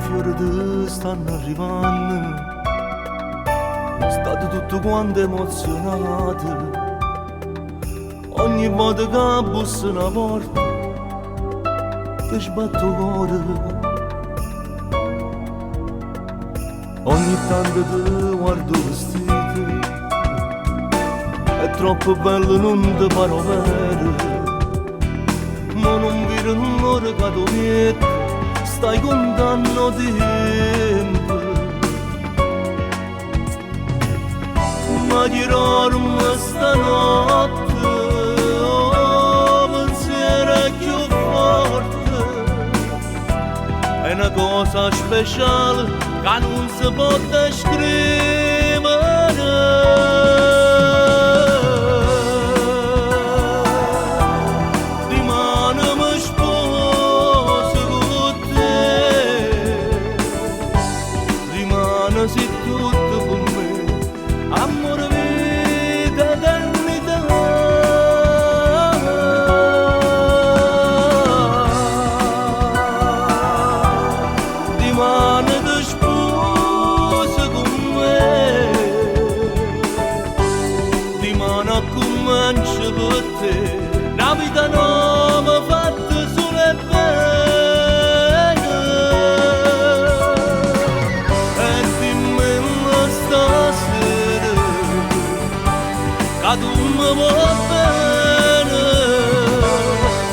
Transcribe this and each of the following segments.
fiori stanno arrivando, state tutto quanto emozionate. Ogni volta che bussa una porta, che sbatto il cuore. Ogni tanto ti guardo vestito, è troppo bello, non ti pare vero. Ma non vedo l'ora che tu vieni, stai contando tempo. Ma girarmi stanotte, oh, pensiero è più forte. È una cosa speciale che non si può descrivere. Sei tutto per me, amore, vita, eternità. Rimane da sposa con me, rimane a comincia per te, una vita nuova fatta solo e bene. Che tu mi vuoi bene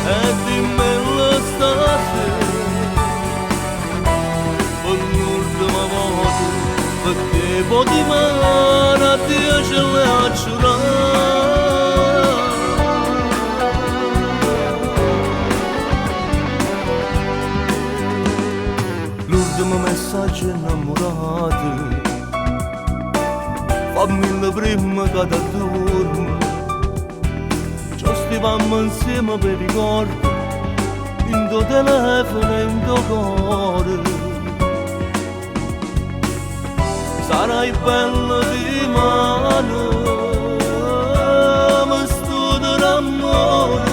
e dimmelo stasera per l'ultima volta, perché poi di mano a Dio ce l'hai a giurare. L'ultimo messaggio innamorato, fammi la prima che ti adormo. Ci stivamo insieme per ricordo, in tuo telefono e in tuo cuore. Sarai bella di mano, ma sto d'amore.